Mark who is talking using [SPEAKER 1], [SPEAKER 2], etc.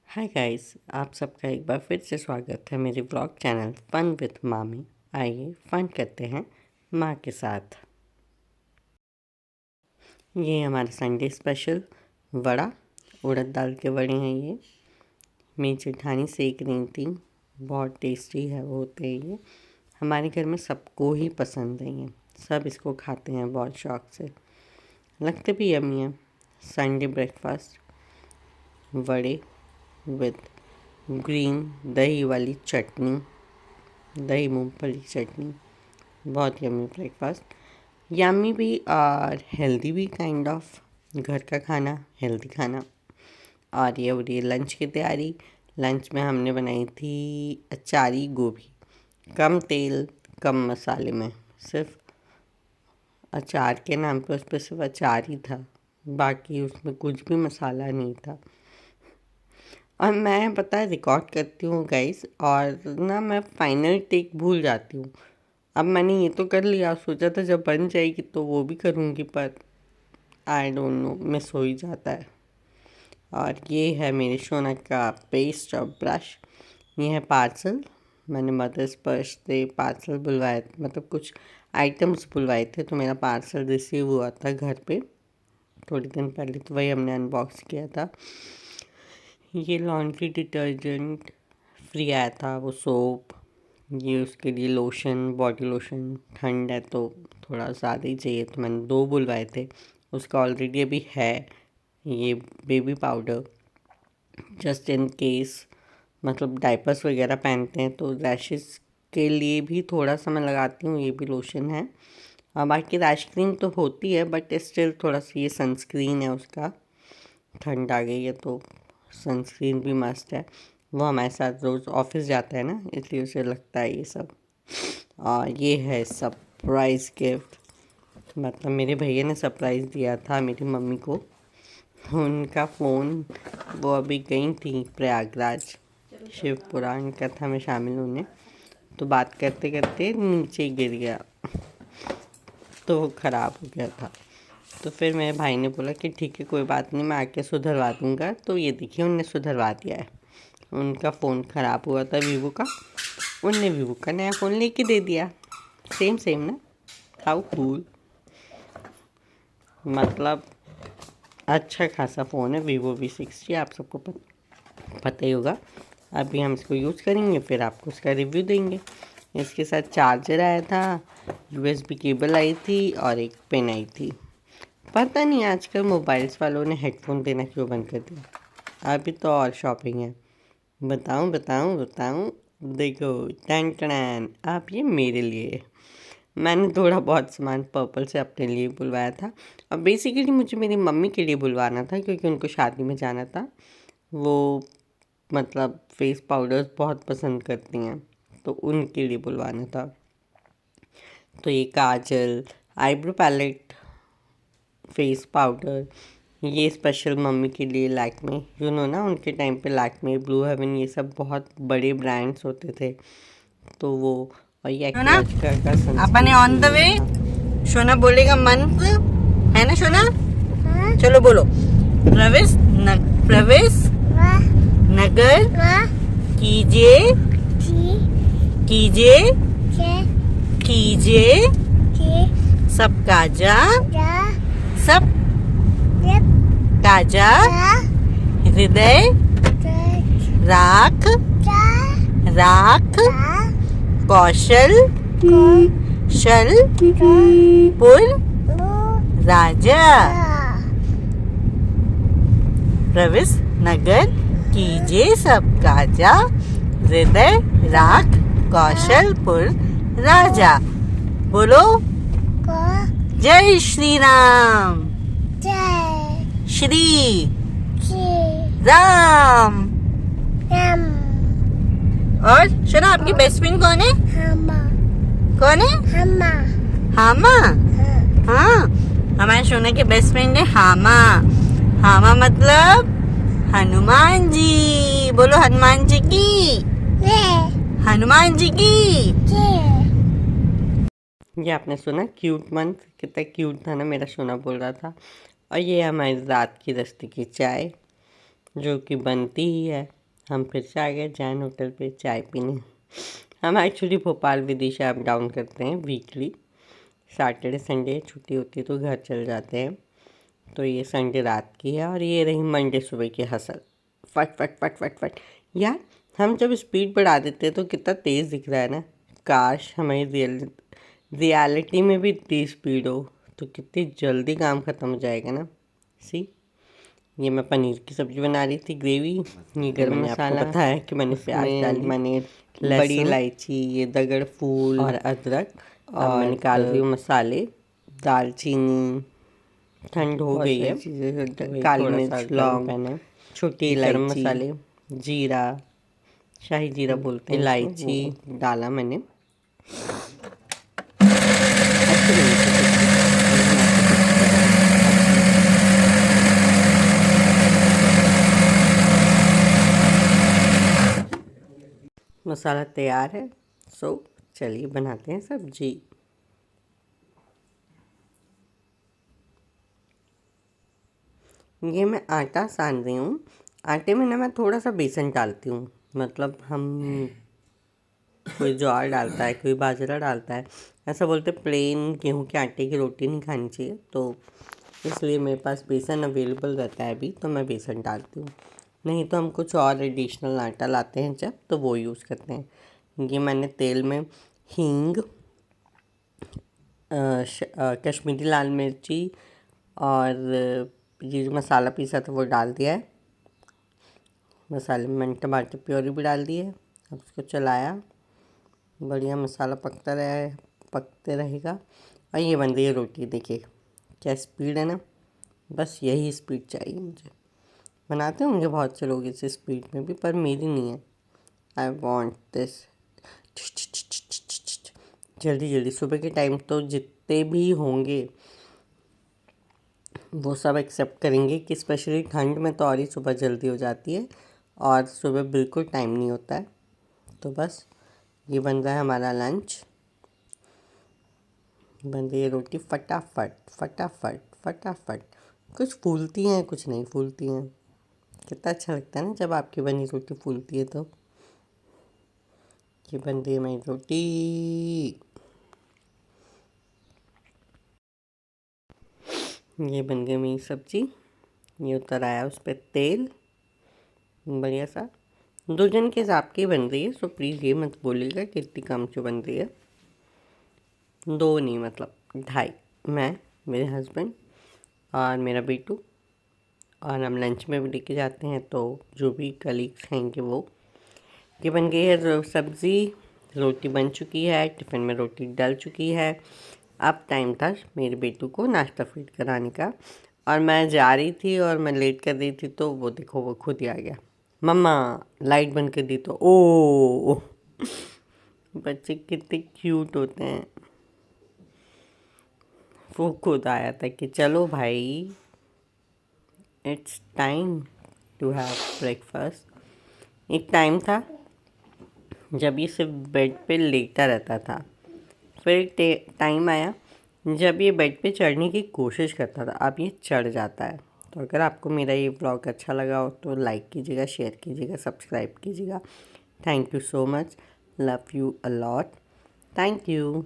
[SPEAKER 1] Hi guys, आप सबका एक बार फिर से स्वागत है मेरे ब्लॉग चैनल फन विद माँ में। आइए फन करते हैं माँ के साथ। ये हमारा संडे स्पेशल वड़ा, उड़द दाल के वड़े हैं। ये मेरी जेठानी सेक रही थी, बहुत टेस्टी है वो होते हैं ये। हमारे घर में सबको ही पसंद है ये, सब इसको खाते हैं बहुत शौक से, लगते भी यम्मी है। संडे ब्रेकफास्ट वड़े विद ग्रीन दही वाली चटनी, दही मूंगफली चटनी, बहुत यम्मी ब्रेकफास्ट। यम्मी भी और हेल्दी भी, काइंड ऑफ घर का खाना, हेल्दी खाना। और ये हो रही है लंच की तैयारी। लंच में हमने बनाई थी अचारी गोभी, कम तेल कम मसाले में, सिर्फ अचार के नाम पे उस पर सिर्फ अचार ही था, बाकी उसमें कुछ भी मसाला नहीं था। और मैं पता है रिकॉर्ड करती हूँ गाइस, और ना मैं फाइनल टेक भूल जाती हूँ। अब मैंने ये तो कर लिया, सोचा था जब बन जाएगी तो वो भी करूँगी, पर आई डोंट नो, मिस हो ही जाता है। और ये है मेरे शोना का पेस्ट और ब्रश। ये है पार्सल, मैंने मदर्स पर्स से पार्सल बुलवाए, मतलब कुछ आइटम्स बुलवाए थे, तो मेरा पार्सल रिसीव हुआ था घर पे थोड़े दिन पहले, तो वही हमने अनबॉक्स किया था। ये लॉन्ड्री डिटर्जेंट फ्री आया था, वो सोप, ये उसके लिए लोशन, बॉडी लोशन। ठंड है तो थोड़ा ज़्यादा ही चाहिए, तो मैंने 2 बुलवाए थे। उसका ऑलरेडी अभी है ये baby powder, just in case, मतलब डायपर्स वगैरह पहनते हैं तो रैशेस के लिए भी थोड़ा सा मैं लगाती हूँ, ये भी लोशन है। और बाकी रैश क्रीम तो होती है, बट स्टिल थोड़ा सा ये सनस्क्रीन है उसका, ठंड आ गई है तो सनस्क्रीन भी मस्त है। वो हमारे साथ रोज़ ऑफिस जाता है ना, इसलिए उसे लगता है ये सब। और ये है सरप्राइज़ गिफ्ट, मतलब मेरे भैया ने सरप्राइज़ दिया था मेरी मम्मी को। उनका फ़ोन, वो अभी गई थी प्रयागराज शिव पुराण कथा में शामिल होने, तो बात करते करते नीचे गिर गया, तो वो ख़राब हो गया था। तो फिर मेरे भाई ने बोला कि ठीक है कोई बात नहीं, मैं आके सुधरवा दूँगा। तो ये देखिए उनने सुधरवा दिया है। उनका फ़ोन ख़राब हुआ था वीवो का, उनने वीवो का नया फ़ोन लेके दे दिया। सेम सेम ना, हाउ कूल। मतलब अच्छा खासा फ़ोन है वीवो V60, आप सबको पता ही होगा। अभी हम इसको यूज़ करेंगे, फिर आपको उसका रिव्यू देंगे। इसके साथ चार्जर आया था, USB केबल आई थी और एक पेन आई थी। पता नहीं आजकल मोबाइल्स वालों ने हेडफोन देना क्यों बंद कर दिया। अभी तो और शॉपिंग है, बताऊं बताऊं बताऊं। देखो टन टन, आप ये मेरे लिए, मैंने थोड़ा बहुत सामान पर्पल से अपने लिए बुलवाया था। और बेसिकली मुझे मेरी मम्मी के लिए बुलवाना था, क्योंकि उनको शादी में जाना था। वो मतलब फेस पाउडर्स बहुत पसंद करती हैं, तो उनके लिए बुलवाना था। तो ये काजल, आईब्रो पैलेट, फेस पाउडर, ये स्पेशल मम्मी के लिए लैक्मे, यू नो ना, उनके टाइम पे लैक्मे, ब्लू हेवन, ये सब बहुत बड़े ब्रांड्स होते थे, तो वो। और ये एक्वालॉजिका का
[SPEAKER 2] अपने ऑन द वे शोना बोलेगा मंत्र, है ना शोना? चलो बोलो। प्रवेश नगर कीजिए कीजिए कीजिए सबका जा सब ताजा हृदय राख राख कौशल शल पुर राजा। प्रवेश नगर कीजिए सब काजा, हृदय राख कौशलपुर राजा। बोलो जय श्री राम, श्री राम। और सुना, आपकी बेस्ट फ्रेंड कौन है? कौन है? हामा। हाँ, हमारे सोना के बेस्ट फ्रेंड है हामा। हामा मतलब हनुमान जी। बोलो हनुमान जी की, हनुमान जी की।
[SPEAKER 1] ये आपने सुना क्यूट मंथ, कितना क्यूट था ना मेरा सोना बोल रहा था। और ये हमारी रात की रस्ते की चाय, जो कि बनती ही है हम फिर से आ गए जैन होटल पे चाय पीने। हम actually Bhopal Vidisha up down करते हैं वीकली। सैटरडे संडे छुट्टी होती है तो घर चल जाते हैं। तो ये संडे रात की है और ये रही मंडे सुबह की हसल। फट फट फट फट फट। यार हम जब स्पीड बढ़ा देते हैं तो कितना तेज़ दिख रहा है ना। काश हमारी रियलिटी में भी इतनी स्पीड हो तो कितनी जल्दी काम ख़त्म हो जाएगा ना। सी, ये मैं पनीर की सब्ज़ी बना रही थी, ग्रेवी। ये गरम मसाला बताया कि मैंने प्याज डाली, मैंने बड़ी इलायची, ये दगड़ फूल और अदरक, और मैं निकाल रही हूँ मसाले। दालचीनी ठंड हो गई है, काली मिर्च, लौंग, छोटी इलायची, मसाले, जीरा, शाही जीरा बोलते हैं, इलायची डाला मैंने। मसाला तैयार है, सो चलिए बनाते हैं सब्जी। ये मैं आटा सान रही हूँ। आटे में ना मैं थोड़ा सा बेसन डालती हूँ, मतलब हम कोई ज्वार डालता है, कोई बाजरा डालता है। ऐसा बोलते प्लेन गेहूं के आटे की रोटी नहीं खानी चाहिए, तो इसलिए मेरे पास बेसन अवेलेबल रहता है अभी, तो मैं बेसन डालती हूँ। नहीं तो हम कुछ और एडिशनल आटा लाते हैं जब, तो वो यूज़ करते हैं। ये मैंने तेल में हींग, कश्मीरी लाल मिर्ची और ये जो मसाला पीसा था वो डाल दिया है। मसाले में मैंने टमाटर प्योरी भी डाल दी है। अब उसको चलाया, बढ़िया मसाला पकते रहेगा। और ये बन रही है रोटी, देखिए क्या स्पीड है ना। बस यही स्पीड चाहिए मुझे। बनाते होंगे बहुत से लोग इस स्पीड में भी, पर मेरी नहीं है। आई वॉन्ट दिस जल्दी जल्दी। सुबह के टाइम तो जितने भी होंगे वो सब एक्सेप्ट करेंगे कि स्पेशली ठंड में तो और ही सुबह जल्दी हो जाती है और सुबह बिल्कुल टाइम नहीं होता है। तो बस ये बन रहा है हमारा लंच। बन रही है रोटी फटाफट फटाफट फटाफट। कुछ फूलती हैं, कुछ नहीं फूलती हैं। कितना अच्छा लगता है ना जब आपकी बनी रोटी फूलती है। तो ये बन रही है मेरी रोटी। ये बन गई मेरी सब्जी। ये उतर आया उस पर तेल, बढ़िया सा। 2 जन के हिसाब की बन रही है, सो प्लीज़ ये मत बोलिएगा कि इतनी कम क्यों बन रही है। 2 नहीं, मतलब 2.5। मैं, मेरे हस्बैंड और मेरा बेटू, और हम लंच में भी लेके जाते हैं, तो जो भी कलीग्स खाएंगे वो। ये बन गई है सब्ज़ी। रोटी बन चुकी है, टिफ़िन में रोटी डल चुकी है। अब टाइम था मेरे बेटू को नाश्ता फीड कराने का, और मैं जा रही थी और मैं लेट कर रही थी, तो वो देखो वो खुद ही आ गया। मम्मा लाइट बंद कर दी तो ओ बच्चे कितने क्यूट होते हैं। वो खुद आया था कि चलो भाई it's time to have breakfast. एक टाइम था जब ये सिर्फ बेड पे लेटा रहता था, फिर टाइम आया जब ये बेड पे चढ़ने की कोशिश करता था, अब ये चढ़ जाता है। तो अगर आपको मेरा ये ब्लॉग अच्छा लगा हो तो लाइक कीजिएगा, शेयर कीजिएगा, सब्सक्राइब कीजिएगा। Thank you so much, love you a lot, thank you.